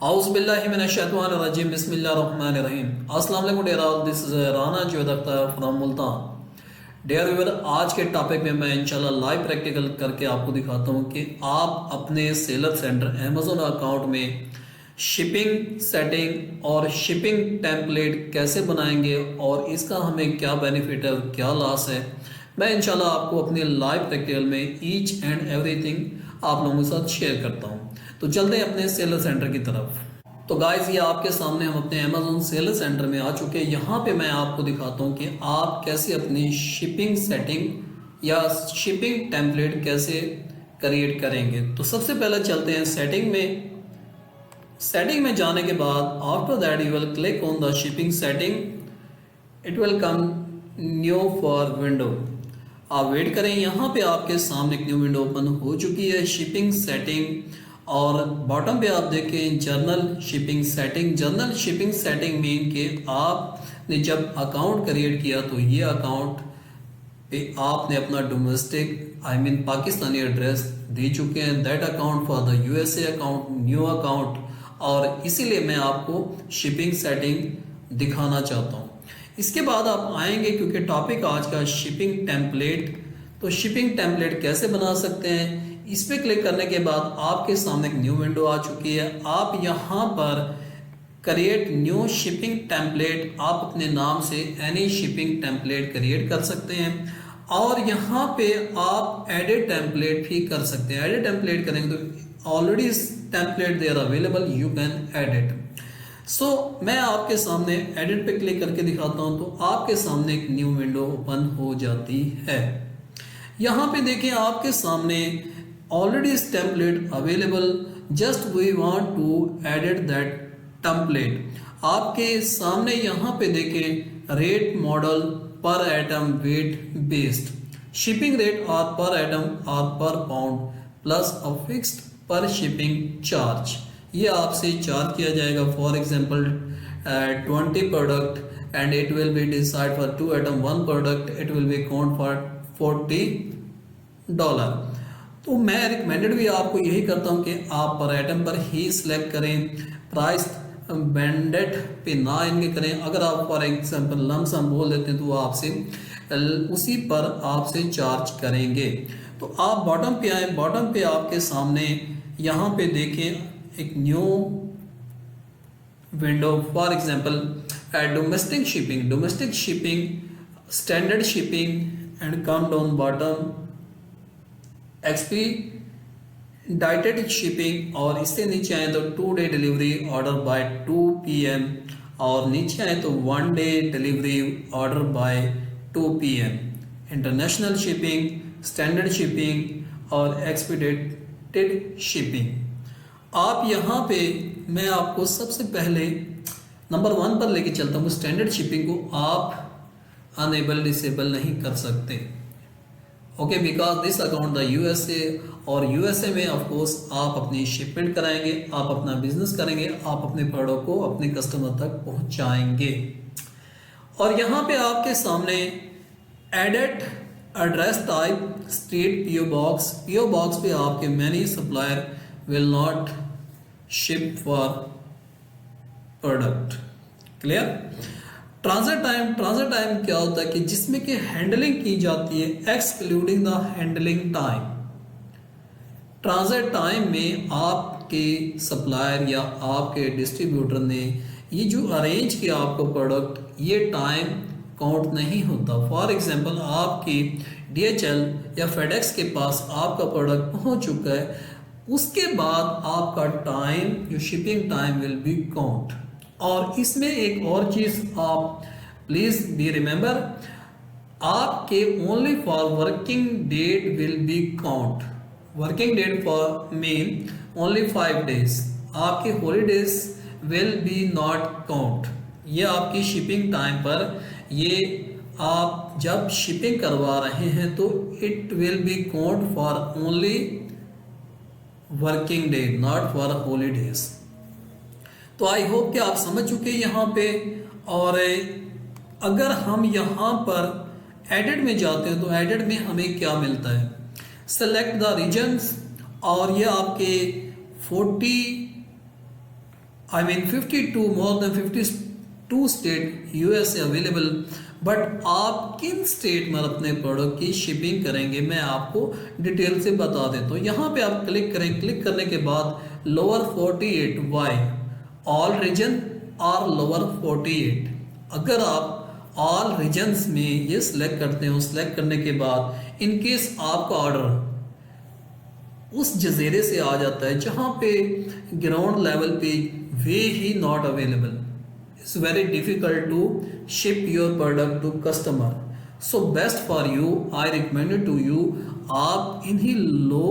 Auzubillahiminash-shaytanir-rajim. Bismillahir-rahmanir-rahim. Assalamu alaikum dear all. This is Rana Javed Akhtar from Multan. Dear viewer, आज के topic में मैं इंशाल्लाह live practical करके आपको दिखाता हूँ कि आप अपने सेलर सेंटर अमेजोन अकाउंट में शिपिंग सेटिंग और शिपिंग टेम्पलेट कैसे बनाएंगे और इसका हमें क्या बेनिफिट है, क्या लॉस है। मैं इंशाल्लाह आपको अपने लाइव प्रैक्टिकल में ईच एंड एवरीथिंग आप लोगों के साथ शेयर करता हूँ। तो चलते हैं अपने सेलर सेंटर की तरफ। तो गाइस, ये आपके सामने हम अपने अमेजोन सेलर सेंटर में आ चुके हैं। यहाँ पे मैं आपको दिखाता हूँ कि आप कैसे अपनी शिपिंग सेटिंग या शिपिंग टेम्पलेट कैसे क्रिएट करेंगे। तो सबसे पहले चलते हैं सेटिंग में। सेटिंग में जाने के बाद after that you will click on the shipping setting. It will come new for window. आप वेट करें, यहाँ पे आपके सामने एक न्यू विंडो ओपन हो चुकी है, शिपिंग सेटिंग। और बॉटम पे आप देखें journal shipping setting. Journal shipping setting mean कि आपने जब अकाउंट क्रिएट किया तो ये अकाउंट पे आपने अपना डोमेस्टिक पाकिस्तानी एड्रेस दे चुके हैं। That account for the USA account, new account, और इसीलिए मैं आपको शिपिंग सेटिंग दिखाना चाहता हूँ। इसके बाद आप आएंगे, क्योंकि टॉपिक आज का शिपिंग टेम्पलेट। तो शिपिंग टेम्पलेट कैसे बना सकते हैं, इस पे क्लिक करने के बाद आपके सामने एक न्यू विंडो आ चुकी है। आप यहाँ पर क्रिएट न्यू शिपिंग टेम्पलेट, आप अपने नाम से एनी शिपिंग टेम्पलेट क्रिएट कर सकते हैं। और यहाँ पे आप एडिट टेम्पलेट भी कर सकते हैं। एडिट टेम्पलेट करेंगे तो already template there available, you can edit. So मैं आपके सामने एडिट पे क्लिक करके दिखाता हूँ। तो आपके सामने एक न्यू विंडो ओपन हो जाती है। यहाँ पे देखें आपके सामने already is template available, just we want to edit that template। आपके सामने यहाँ पे देखें rate model per item weight based, shipping rate और पर आइटम और per pound plus a fixed per shipping charge. ये आपसे चार्ज किया जाएगा। For example 20 product and it will be decide for 2 item 1 product, it will be count for $40। तो मैं recommended भी आपको यही करता हूं कि आप पर आइटम पर ही सिलेक्ट करें, प्राइस बैंडेड पे ना इनके करें। अगर आप फॉर एग्जांपल लमसम बोल देते हैं तो वो आपसे उसी पर आपसे चार्ज करेंगे। तो आप बॉटम पे आए, बॉटम पे आपके सामने यहाँ पे देखें एक new window. For example domestic shipping, standard shipping and come down bottom expedited shipping, और इससे नीचे आए तो 2 day delivery order by 2 PM, और नीचे आए तो 1 day delivery order by 2 PM। International shipping, standard shipping और एक्सपीडाइटेड शिपिंग। आप यहाँ पे मैं आपको सबसे पहले नंबर 1 पर लेके चलता हूँ। स्टैंडर्ड शिपिंग को आप अनेबल डिसेबल नहीं कर सकते, okay, because this account the USA, और यूएसए में ऑफ कोर्स आप अपनी शिपमेंट कराएंगे, आप अपना बिजनेस करेंगे, आप अपने प्रोडक्ट को अपने कस्टमर तक पहुंचाएंगे। और यहाँ पे आपके सामने edit address type state PO box पे आपके many supplier will not ship for product. Clear. Transfer time क्या होता है कि जिसमें कि हैंडलिंग की जाती है excluding the handling time. Transfer time में आपके सप्लायर या आपके डिस्ट्रीब्यूटर ने ये जो अरेंज किया आपको प्रोडक्ट, ये टाइम काउंट नहीं होता। फॉर एग्जांपल आपकी DHL या FedEx के पास आपका प्रोडक्ट पहुंच चुका है, उसके बाद आपका टाइम जो shipping time will be count. और इसमें एक और चीज आप प्लीज बी रिमेंबर, आपके only for working date will be count. Working date for mean only 5 days. आपके holidays will be not count. ये आपकी शिपिंग टाइम पर, ये आप जब शिपिंग करवा रहे हैं तो it will be count for only working day, not for holidays. तो आई होप कि आप समझ चुके हैं यहाँ पे। और अगर हम यहाँ पर एडिट में जाते हैं तो एडिट में हमें क्या मिलता है, सेलेक्ट द रीजन्स, और ये आपके 40 I mean 52 more than 52 state USA available, but आप किन स्टेट में अपने प्रोडक्ट की शिपिंग करेंगे मैं आपको डिटेल से बता देता हूँ। यहाँ पे आप क्लिक करें, क्लिक करने के बाद लोअर 48 वाई ऑल रीजन और लोअर 48, अगर आप ऑल रीजन्स में ये सिलेक्ट करते हो, सिलेक्ट करने के बाद इन केस आपका ऑर्डर उस जजीरे से आ जाता है जहाँ पे ग्राउंड लेवल पे वे ही not available, it's very difficult to ship your product to customer. So best for you, I recommended to you, आप इन्हीं लो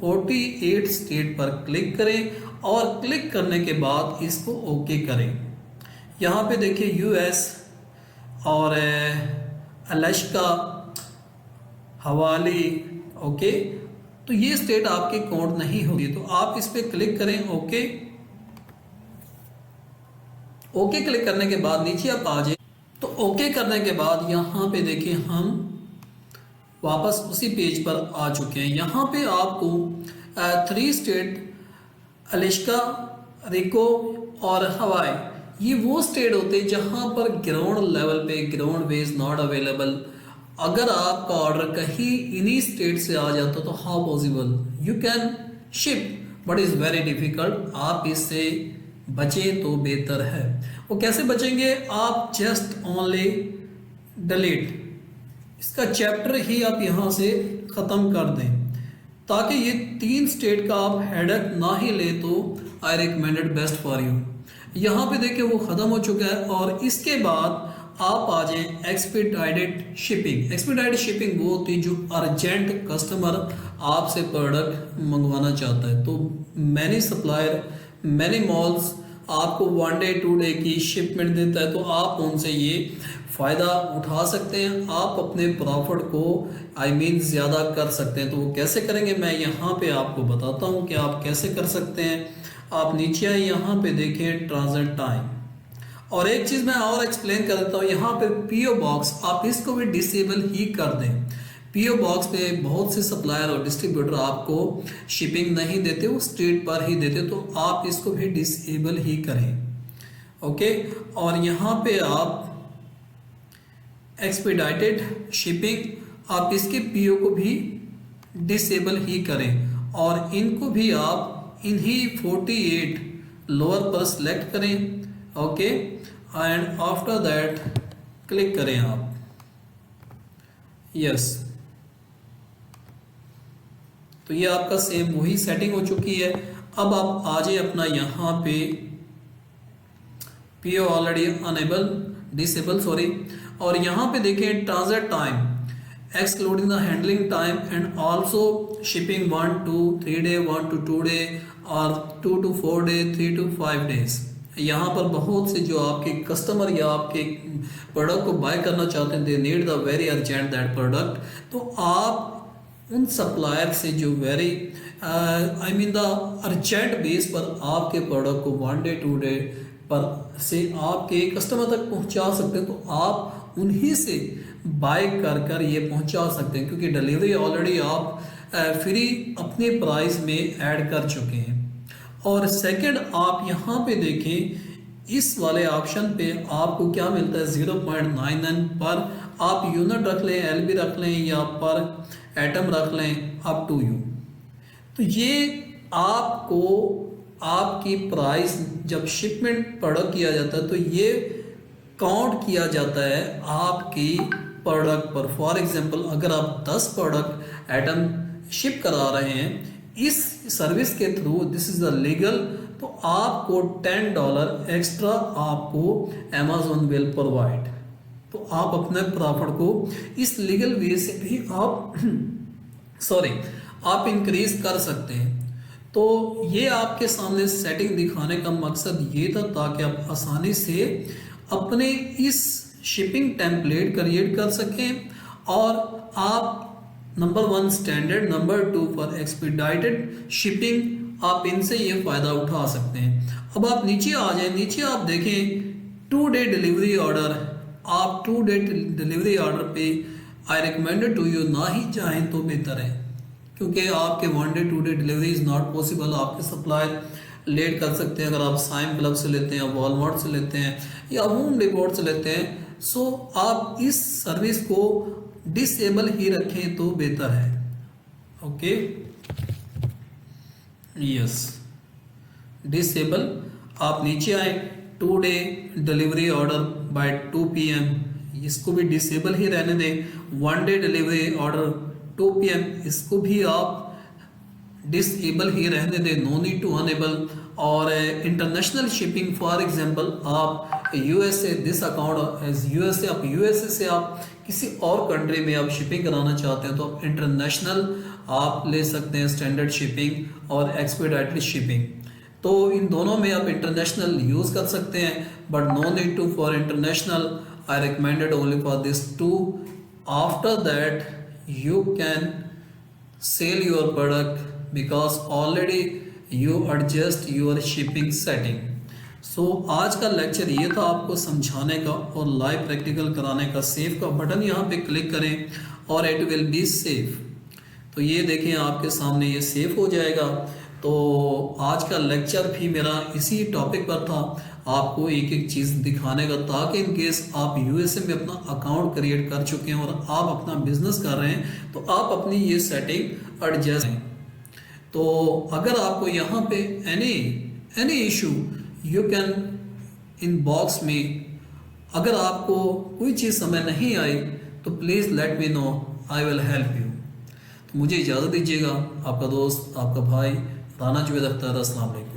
48 स्टेट पर क्लिक करें और क्लिक करने के बाद इसको ओके करें। यहाँ पे देखिए यूएस और अलास्का, हवाली, ओके, तो ये स्टेट आपके काउंट नहीं होगी, तो आप इस पर क्लिक करें ओके। ओके क्लिक करने के बाद नीचे आप आ जाए, तो ओके करने के बाद यहाँ पे देखिए हम वापस उसी पेज पर आ चुके हैं। यहाँ पे आपको 3 स्टेट अलास्का, रिको और हवाई, ये वो स्टेट होते हैं जहाँ पर ग्राउंड लेवल पे ground way is not available. अगर आपका ऑर्डर कहीं इन्हीं स्टेट से आ जाता तो how possible you can ship, but is very difficult. आप इससे बचें तो बेहतर है। वो कैसे बचेंगे, आप जस्ट ओनली डिलीट, इसका चैप्टर ही आप यहाँ से ख़त्म कर दें ताकि ये 3 स्टेट का आप हेडक ना ही ले, तो आई रिकमेंडेड बेस्ट फॉर यू। यहाँ पे देखिए वो ख़त्म हो चुका है और इसके बाद आप आ जाएं एक्सपीडाइटेड शिपिंग। एक्सपीडाइटेड शिपिंग वो होती है जो अर्जेंट कस्टमर आपसे प्रोडक्ट मंगवाना चाहता है। तो मैनी सप्लायर, मैनी मॉल्स आपको 1 डे 2 डे की शिपमेंट देता है, तो आप उनसे ये फ़ायदा उठा सकते हैं, आप अपने प्रॉफिट को ज़्यादा कर सकते हैं। तो वो कैसे करेंगे मैं यहाँ पे आपको बताता हूँ कि आप कैसे कर सकते हैं। आप नीचे आए, यहाँ पे देखें ट्रांजिट टाइम, और एक चीज़ मैं और एक्सप्लेन कर देता हूँ, यहाँ पे पीओ बॉक्स आप इसको भी डिसेबल ही कर दें। पीओ बॉक्स पे बहुत से सप्लायर और डिस्ट्रीब्यूटर आपको शिपिंग नहीं देते, वो स्ट्रीट पर ही देते, तो आप इसको भी डिसेबल ही करें, ओके। और यहाँ पे आप एक्सपीडाइटेड शिपिंग आप इसके पीओ को भी डिसेबल ही करें और इनको भी आप इन्हीं 48 लोअर पर सिलेक्ट करें, okay, and after that click करें आप यस। तो ये आपका सेम वही सेटिंग हो चुकी है। अब आप आ जाए अपना यहाँ पे PO already enable, disable sorry, और यहाँ पे देखें transit time excluding the handling time and also shipping 1 to 3 day, 1 to 2 day और 2 to 4 डे, 3 to 5 डेज। यहाँ पर बहुत से जो आपके कस्टमर या आपके प्रोडक्ट को बाय करना चाहते हैं, they need the very urgent that product, तो आप उन सप्लायर से जो वेरी द अर्जेंट बेस पर आपके प्रोडक्ट को 1 डे 2 डे पर से आपके कस्टमर तक पहुंचा सकते हैं, तो आप उन्हीं से बाय कर ये पहुंचा सकते हैं, क्योंकि डिलीवरी ऑलरेडी आप फ्री अपने प्राइस में ऐड कर चुके हैं। और सेकंड आप यहाँ पे देखें इस वाले ऑप्शन पे आपको क्या मिलता है, 0.99 पर आप यूनिट रख लें, एलबी रख लें या पर एटम रख लें, अप टू यू। तो ये आपको आपकी प्राइस जब शिपमेंट प्रोडक्ट किया जाता है तो ये काउंट किया जाता है आपकी प्रोडक्ट पर। फॉर एग्जांपल अगर आप 10 प्रोडक्ट एटम शिप करा रहे हैं इस सर्विस के through, this is the legal, तो आपको $10 एक्स्ट्रा आपको अमेज़न विल प्रोवाइड। तो आप अपने प्रॉफिट को इस लीगल वे से भी आप आप इंक्रीज कर सकते हैं। तो ये आपके सामने सेटिंग दिखाने का मकसद ये था ताकि आप आसानी से अपने इस शिपिंग टेम्पलेट क्रिएट कर सकें और आप number 1 standard, number 2 for expedited shipping, आप इनसे ये फ़ायदा उठा सकते हैं। अब आप नीचे आ जाएं, नीचे आप देखें 2 डे डिलीवरी ऑर्डर, आप 2 डे डिलीवरी ऑर्डर पे आई रिकमेंडेड टू यू ना ही जाएं तो बेहतर है, क्योंकि आपके 1 day 2 day delivery is not possible, आपके सप्लायर लेट कर सकते हैं। अगर आप साइम क्लब से लेते हैं, वॉलमार्ट से लेते हैं या होम डिपोट से लेते हैं, सो आप इस सर्विस को डिसेबल ही रखें तो बेहतर है। Okay, yes, disable. आप नीचे आए, 2 day delivery order by 2 PM, इसको भी डिसेबल ही रहने दें। 1 डे डिलीवरी ऑर्डर 2 PM, इसको भी आप डिसेबल ही रहने दें, नो नीड टू अनेबल। और इंटरनेशनल शिपिंग, फॉर एग्जांपल आप USA, this account as USA, आप यूएसए से आप किसी और कंट्री में आप शिपिंग कराना चाहते हैं तो आप इंटरनेशनल आप ले सकते हैं, स्टैंडर्ड शिपिंग और एक्सपीडाइटेड शिपिंग। तो इन दोनों में आप इंटरनेशनल यूज़ कर सकते हैं, but no need to for international. I recommended only for this 2। After that you can sell your product because already you adjust your shipping setting. So आज का लेक्चर ये था आपको समझाने का और लाइव प्रैक्टिकल कराने का। सेव का बटन यहाँ पे क्लिक करें और इट विल बी सेव। तो ये देखें आपके सामने ये सेव हो जाएगा। तो आज का लेक्चर भी मेरा इसी टॉपिक पर था, आपको एक एक चीज़ दिखाने का, ताकि इन केस आप यूएसए में अपना अकाउंट क्रिएट कर चुके हैं और आप अपना बिजनेस कर रहे हैं तो आप अपनी ये सेटिंग एडजस्ट करें। तो अगर आपको यहाँ पे any issue you can in box में, अगर आपको कोई चीज़ समझ नहीं आई तो please let me know, I will help you. तो मुझे इजाज़त दीजिएगा, आपका दोस्त, आपका भाई राना जुवैद अख्तर। अस्सलाम वालेकुम।